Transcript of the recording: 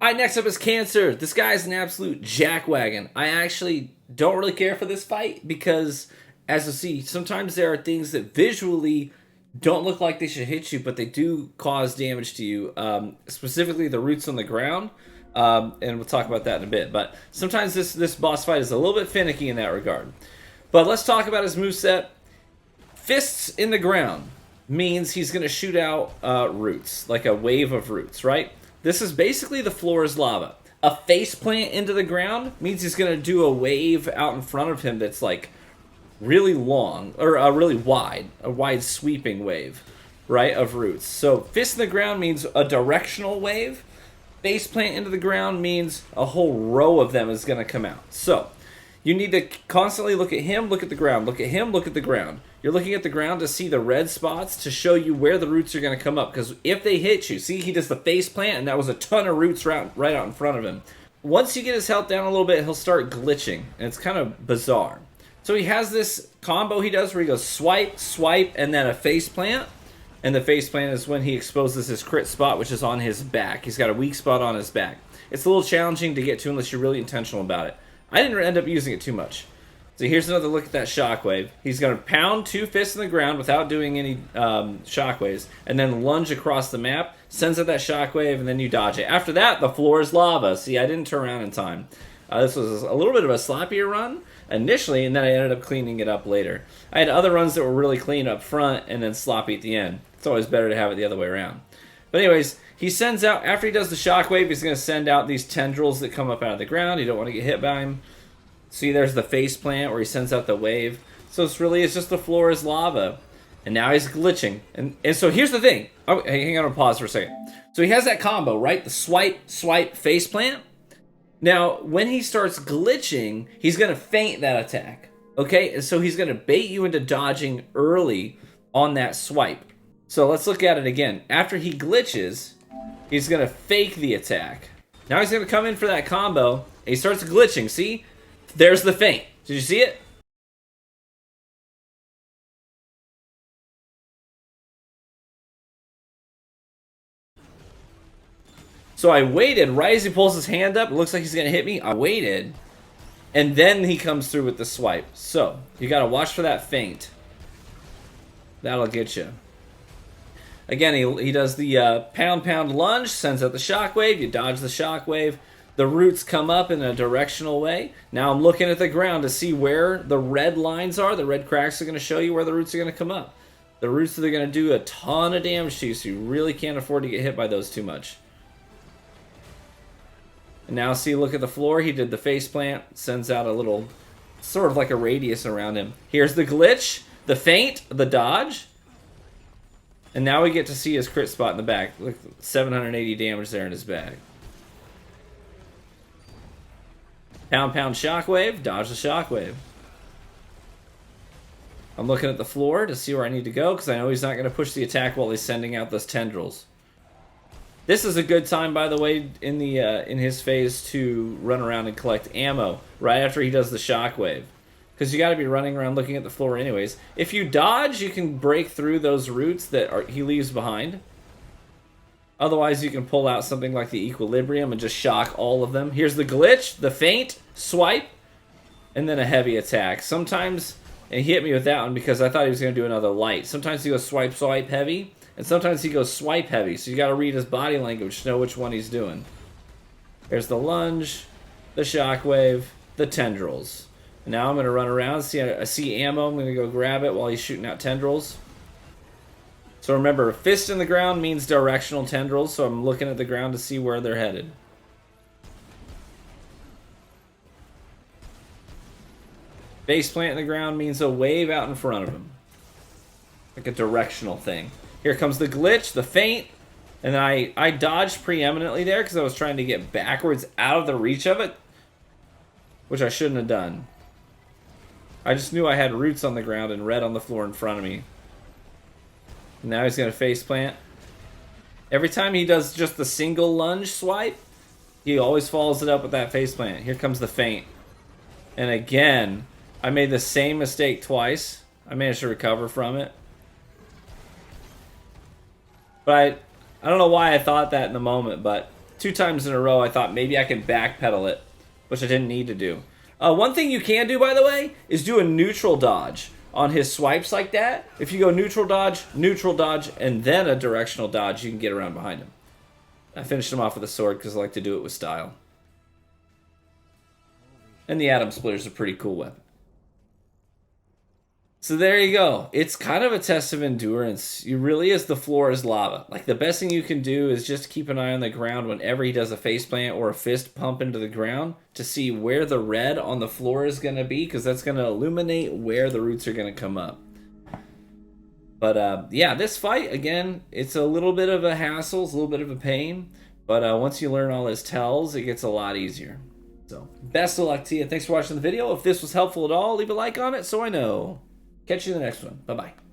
All right, next up is Cancer. This guy's an absolute jackwagon. I actually don't really care for this fight because, as you see, sometimes there are things that visually don't look like they should hit you, but they do cause damage to you. Specifically, the roots on the ground, and we'll talk about that in a bit. But sometimes this boss fight is a little bit finicky in that regard. But let's talk about his moveset. Fists in the ground means he's going to shoot out roots, like a wave of roots, right? This is basically the floor is lava. A face plant into the ground means he's going to do a wave out in front of him that's like really long, or really wide, a wide sweeping wave, right, of roots. So fist in the ground means a directional wave. Face plant into the ground means a whole row of them is going to come out. So you need to constantly look at him, look at the ground, look at him, look at the ground. You're looking at the ground to see the red spots to show you where the roots are going to come up. Because if they hit you, see, he does the face plant, and that was a ton of roots right out in front of him. Once you get his health down a little bit, he'll start glitching, and it's kind of bizarre. So he has this combo he does where he goes swipe, swipe, and then a face plant. And the face plant is when he exposes his crit spot, which is on his back. He's got a weak spot on his back. It's a little challenging to get to unless you're really intentional about it. I didn't end up using it too much. So here's another look at that shockwave. He's going to pound two fists in the ground without doing any shockwaves, and then lunge across the map, sends out that shockwave, and then you dodge it. After that, the floor is lava. See, I didn't turn around in time. This was a little bit of a sloppier run initially, and then I ended up cleaning it up later. I had other runs that were really clean up front and then sloppy at the end. It's always better to have it the other way around. But anyways, he sends out, after he does the shockwave, he's going to send out these tendrils that come up out of the ground. You don't want to get hit by him. See, there's the face plant where he sends out the wave. So it's just the floor is lava. And now he's glitching. And so here's the thing. Oh, hang on, pause for a second. So he has that combo, right? The swipe, swipe, face plant. Now, when he starts glitching, he's going to feint that attack. Okay? And so he's going to bait you into dodging early on that swipe. So let's look at it again. After he glitches, he's going to fake the attack. Now he's going to come in for that combo. And he starts glitching. See? There's the feint. Did you see it? So I waited right as he pulls his hand up. It looks like he's going to hit me. I waited. And then he comes through with the swipe. So you got to watch for that feint. That'll get you. Again, he does the pound lunge, sends out the shockwave. You dodge the shockwave. The roots come up in a directional way. Now I'm looking at the ground to see where the red lines are. The red cracks are going to show you where the roots are going to come up. The roots are going to do a ton of damage to you, so you really can't afford to get hit by those too much. And now see, look at the floor. He did the face plant, sends out a little, sort of like a radius around him. Here's the glitch, the feint, the dodge. And now we get to see his crit spot in the back. Look, 780 damage there in his back. Pound shockwave, dodge the shockwave. I'm looking at the floor to see where I need to go because I know he's not going to push the attack while he's sending out those tendrils. This is a good time, by the way, in his phase to run around and collect ammo right after he does the shockwave. Because you got to be running around looking at the floor anyways. If you dodge, you can break through those roots that he leaves behind. Otherwise, you can pull out something like the equilibrium and just shock all of them. Here's the glitch, the feint, swipe, and then a heavy attack. Sometimes, and he hit me with that one because I thought he was going to do another light. Sometimes he goes swipe, swipe, heavy, and sometimes he goes swipe, heavy. So you got to read his body language to know which one he's doing. There's the lunge, the shockwave, the tendrils. And now I'm going to run around, I see ammo, I'm going to go grab it while he's shooting out tendrils. So remember, fist in the ground means directional tendrils, so I'm looking at the ground to see where they're headed. Face plant in the ground means a wave out in front of him. Like a directional thing. Here comes the glitch, the feint, and then I dodged preeminently there because I was trying to get backwards out of the reach of it, which I shouldn't have done. I just knew I had roots on the ground and red on the floor in front of me. Now he's going to face plant. Every time he does just the single lunge swipe, he always follows it up with that face plant. Here comes the feint. And again, I made the same mistake twice. I managed to recover from it. But I don't know why I thought that in the moment, but 2 times in a row, I thought maybe I can backpedal it, which I didn't need to do. One thing you can do, by the way, is do a neutral dodge on his swipes like that. If you go neutral dodge, and then a directional dodge, you can get around behind him. I finished him off with a sword because I like to do it with style. And the Atom Splitter is a pretty cool weapon. So there you go. It's kind of a test of endurance. You really is the floor is lava. Like, the best thing you can do is just keep an eye on the ground whenever he does a faceplant or a fist pump into the ground to see where the red on the floor is going to be, because that's going to illuminate where the roots are going to come up. But yeah, this fight, again, it's a little bit of a hassle. It's a little bit of a pain. But once you learn all his tells, it gets a lot easier. So, best of luck to you. Thanks for watching the video. If this was helpful at all, leave a like on it so I know. Catch you in the next one. Bye-bye.